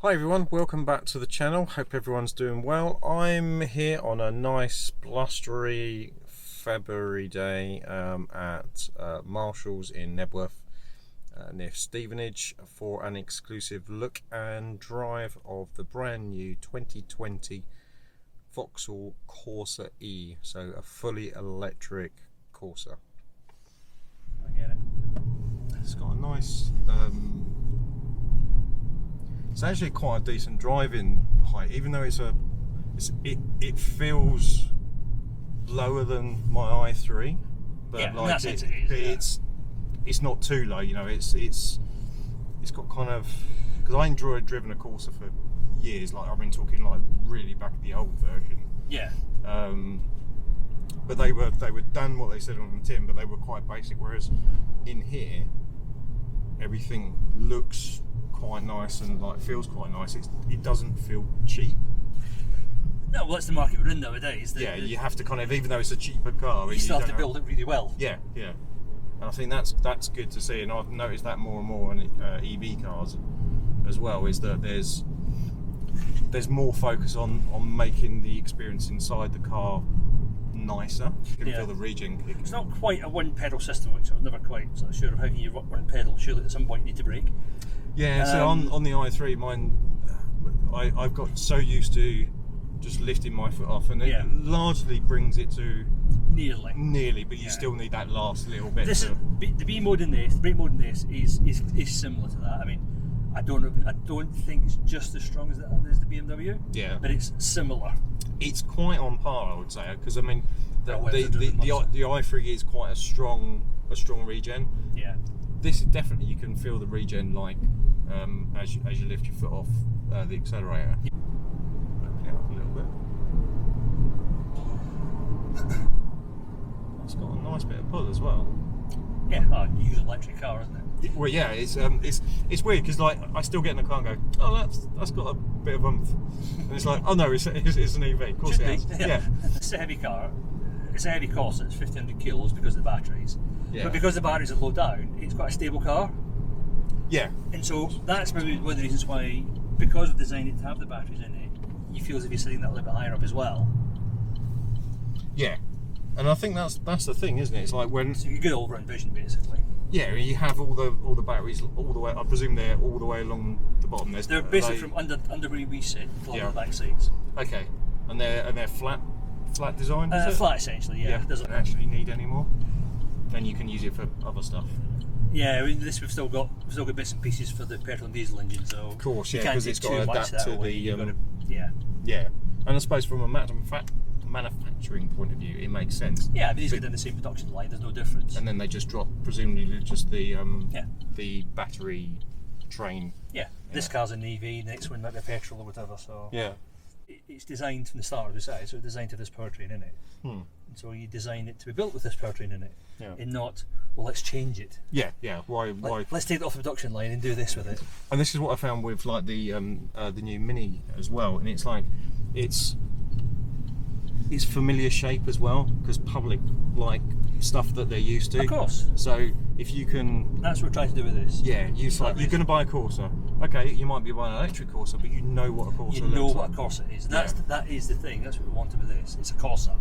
Hi everyone, welcome back to the channel. Hope everyone's doing well. I'm here on a nice blustery February day at Marshall's in Nebworth near Stevenage for an exclusive look and drive of the brand new 2020 Vauxhall Corsa-e, so a fully electric Corsa. I get it. It's got a nice it's actually quite a decent driving height, even though it feels lower than my i3, but yeah, like it's not too low. You know, it's got kind of, because I enjoyed driving a Corsa for years. Like I've been talking like really back at the old version. Yeah. But they were done what they said on the tin, but they were quite basic. Whereas in here, everything looks quite nice and like feels quite nice. It doesn't feel cheap. No, well, that's the market we're in nowadays. You have to kind of, even though it's a cheaper car, you still have to build it really well. Yeah. And I think that's good to see, and I've noticed that more and more on EV cars as well. Is that there's more focus on making the experience inside the car nicer. You can feel the regen kick. It's not quite a one pedal system, which I was never quite sort of sure of how you one pedal. Surely at some point you need to brake. Yeah, so on the i3, mine, I've got so used to just lifting my foot off, and it largely brings it to nearly, but you still need that last little bit. The B mode in this, the brake mode in this is similar to that. I mean, I don't think it's just as strong as the BMW. Yeah, but it's similar. It's quite on par, I would say, because I mean, the i3 is quite a strong regen. Yeah. This is definitely, you can feel the regen like as you lift your foot off the accelerator. Open it up a little bit. It's got a nice bit of pull as well. Yeah, you use an electric car, isn't it? Well, yeah, it's weird because like I still get in the car and go, oh, that's got a bit of oomph, and it's like, oh no, it's an EV. Of course it has. Yeah. It's a heavy car. It's a heavy Corsa. It's 1,500 kilos because of the batteries. Yeah. But because the batteries are low down, it's quite a stable car. Yeah. And so that's maybe one of the reasons why, because we've designed it to have the batteries in it, you feel as if you're sitting that little bit higher up as well. Yeah. And I think that's the thing, isn't it? It's like when, so you get all-round vision basically. Yeah, you have all the batteries all the way. I presume they're all the way along the bottom. They're basically from under where we sit, along the back seats. Okay. And they're flat design. Flat essentially. Yeah. Doesn't actually need any more. Then you can use it for other stuff. Yeah, I mean, we've still got bits and pieces for the petrol and diesel engine, so of course, yeah, because it's got to adapt to the yeah. And I suppose from a manufacturing point of view, it makes sense. Yeah, but these are in the same production line. There's no difference. And then they just drop, presumably, just the battery train. Yeah, this car's an EV. Next one might be a petrol or whatever. So yeah, it's designed from the start, as we say. So it's designed to have this powertrain in it. And so you design it to be built with this powertrain in it, and not, well, let's change it. Yeah. Why? Let's take it off the production line and do this with it. And this is what I found with like the new Mini as well, and it's like it's familiar shape as well, because public like stuff that they're used to. Of course. So if you can, that's what we're trying to do with this. Yeah, you're going to buy a Corsa. Okay, you might be buying an electric Corsa, but you know what a Corsa looks like. You know what a Corsa is. And that is the thing. That's what we wanted with this. It's a Corsa.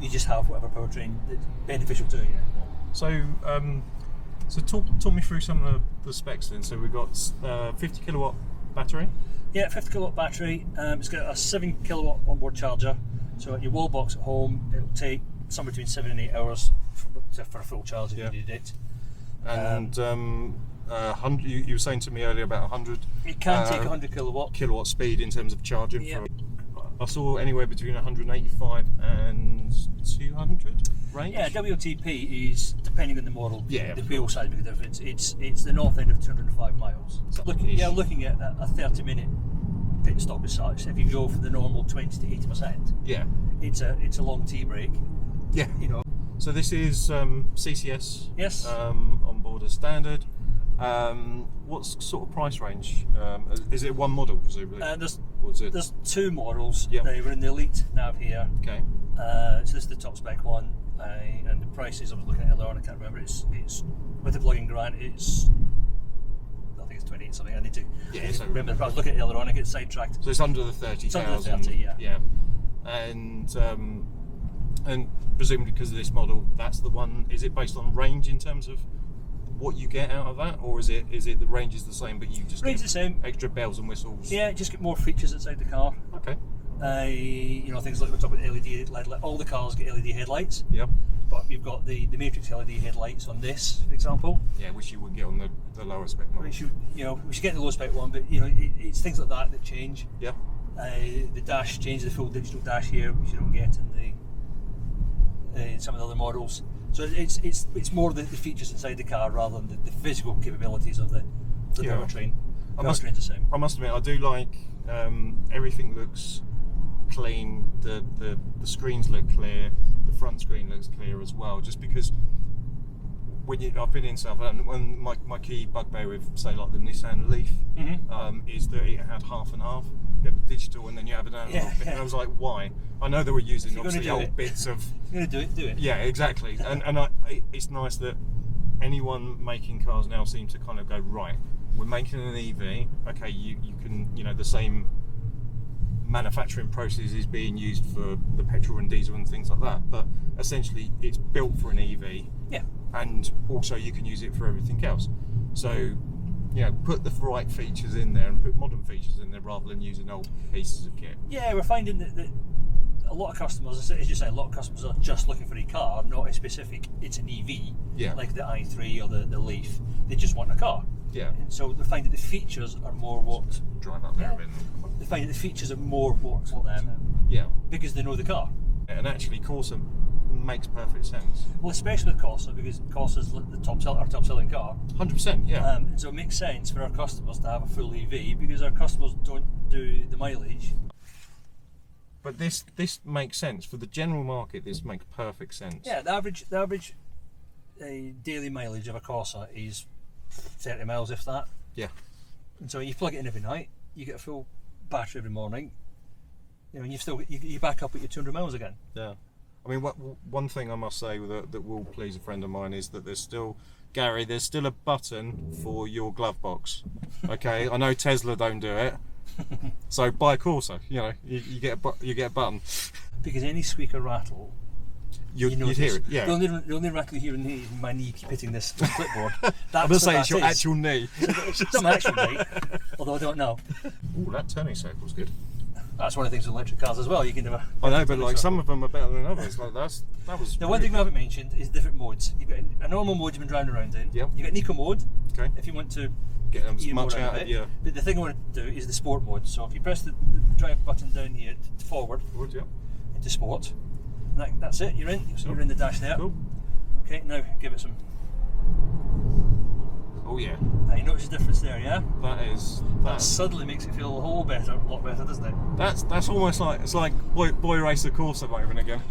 You just have whatever powertrain that's beneficial to you. So, talk me through some of the specs then. So we've got 50 kilowatt battery. Yeah, 50 kilowatt battery. It's got a 7 kilowatt onboard charger. So at your wall box at home, it'll take somewhere between 7 and 8 hours for a full charge if you needed it. And you were saying to me earlier about 100. It can take 100 kilowatt speed in terms of charging. Yeah. I saw anywhere between 185 and 200 range. Yeah, WLTP is, depending on the model, the wheel size makes a difference. It's the north end of 205 miles. So looking at a 30-minute pit stop as such. If you go for the normal 20 to 80%, it's a long T brake. Yeah, you know. So this is CCS. Yes. On board as standard. What sort of price range? Is it one model presumably? There's two models. Yep. We're in the Elite nav here. Okay. So this is the top spec one, and the prices I was looking at earlier on, I can't remember. It's with the plug-in grant. It's it's 28 something. I need to so remember. I was looking at it earlier on. I get sidetracked. So it's under the 30,000. It's under the 30, yeah. Yeah. And presumably because of this model, that's the one. Is it based on range in terms of what you get out of that, or is it the range is the same, but you just range get the same, extra bells and whistles? Yeah, just get more features inside the car. Okay. You know, things like we're talking about LED LED. All the cars get LED headlights. Yep. But you've got the matrix LED headlights on this, for example. Yeah, which you would get on the lower spec model. We should get the low spec one, but you know, it's things like that change. Yep. The dash changes, the full digital dash here, which you don't get in some of the other models. So it's more the features inside the car rather than the physical capabilities of the powertrain. The powertrain's the same. I must admit, I do like everything looks clean. The screens look clear. The front screen looks clear as well. Just because I've been in South London, when my key bugbear with say like the Nissan Leaf is that it had half and half. You have digital and then you have an analog bit. And I was like, why? I know they were using obviously old bits of. You're gonna do it. Yeah, exactly. And it's nice that anyone making cars now seem to kind of go, right, we're making an EV. Okay, you can, the same manufacturing process is being used for the petrol and diesel and things like that. But essentially, it's built for an EV. Yeah. And also you can use it for everything else. So, put the right features in there and put modern features in there rather than using old pieces of kit. Yeah, we're finding that a lot of customers, as you say, a lot of customers are just looking for a car, not a specific, it's an EV, like the i3 or the Leaf. They just want a car. Yeah. And so they find that the features are more what... Drive up there a bit. They find that the features are more what for them. Yeah. Because they know the car. And actually Corsa makes perfect sense. Well, especially with Corsa, because Corsa's our top selling car. 100%, yeah. So it makes sense for our customers to have a full EV because our customers don't do the mileage. But this makes sense for the general market. This makes perfect sense. Yeah, the average daily mileage of a Corsa is 30 miles, if that. Yeah. And so you plug it in every night, you get a full battery every morning. And you back up at your 200 miles again. Yeah. I mean, one thing I must say that will please a friend of mine is that there's still a button for your glove box. Okay, I know Tesla don't do it, so buy a Corsa. You get a button. Because any squeak or rattle, you'd hear it. Yeah. The only rattle you hear in is my knee keep hitting this clipboard. I'm gonna say it's your actual knee. It's not my actual knee, although I don't know. Ooh, that turning circle's good. That's one of the things with electric cars as well. You can do a. I know, but like some of them are better than others. Like that was. The one thing we haven't mentioned is different modes. You've got a normal mode you've been driving around in. Yep. You got an eco mode. Okay. If you want to get as much out of it. But the thing I want to do is the sport mode. So if you press the drive button down here to forward, into sport, that's it. You're in. So you're in the dash there. Cool. Okay. Now give it some. Oh yeah. Now you notice the difference there, yeah? That suddenly makes it feel a lot better, doesn't it? That's almost like it's like boy racer Corsa moment again.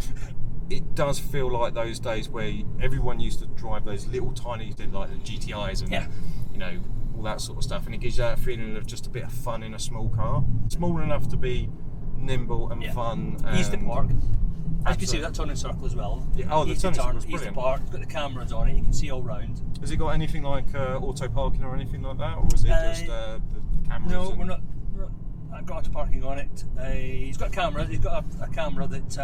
It does feel like those days where everyone used to drive those little tiny, like the GTIs and all that sort of stuff, and it gives you that feeling of just a bit of fun in a small car, small enough to be nimble and fun. Easy to park. As you can see, that turning circle as well. Yeah. Oh, the turning circle is brilliant. Easy to park. It's got the cameras on it. You can see all round. Has it got anything like auto parking or anything like that, or is it just the cameras? No, we're not. I've got auto parking on it. He's got a camera. He's got a camera that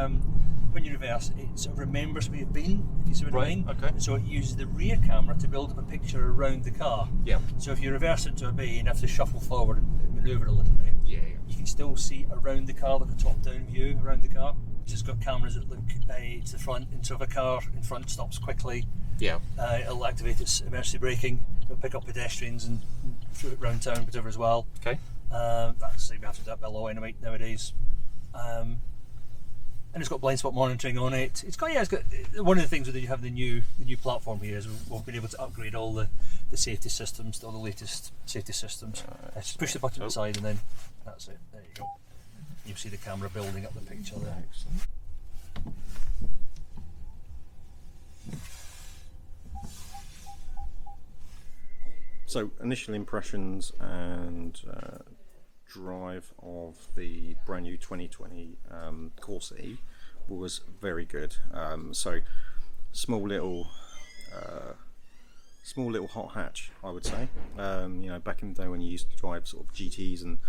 when you reverse, it sort of remembers where you've been. If you see what I mean. Okay. And so it uses the rear camera to build up a picture around the car. Yeah. So if you reverse into a bay and have to shuffle forward and manoeuvre a little bit, you can still see around the car, like a top-down view around the car. It's got cameras that look to the front, and so if a car in front stops quickly, it'll activate its emergency braking. It'll pick up pedestrians and throw it round town, whatever as well. Okay. That's we have to do that by law anyway nowadays. And it's got blind spot monitoring on it. It's got one of the things that you have the new platform here is we've been able to upgrade all the safety systems, all the latest safety systems. Just push the button aside and then that's it. There you go. You'll see the camera building up the picture there. Excellent. So, initial impressions and drive of the brand new 2020 Corsa-e was very good. So, small little small little hot hatch, I would say. You know, back in the day when you used to drive sort of GTs and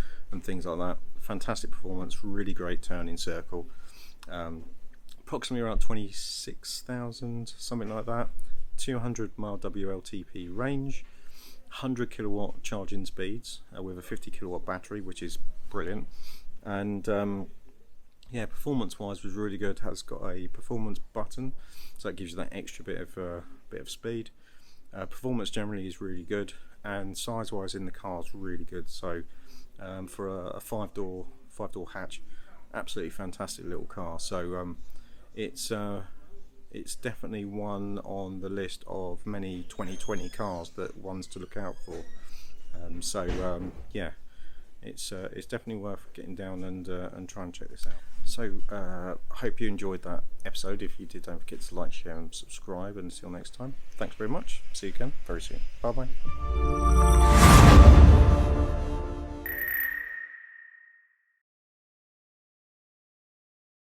things like that. Fantastic performance, really great turning circle. Approximately around 26,000, something like that. 200 mile WLTP range, 100 kilowatt charging speeds with a 50 kilowatt battery, which is brilliant. And yeah, performance wise was really good. Has got a performance button, so that gives you that extra bit of speed. Performance generally is really good, and size wise in the car is really good. So for a five door hatch, absolutely fantastic little car. So it's definitely one on the list of many 2020 cars that ones to look out for. Yeah, it's definitely worth getting down and try and check this out. So I hope you enjoyed that episode. If you did, don't forget to like, share and subscribe, and until next time, thanks very much. See you again very soon. Bye bye.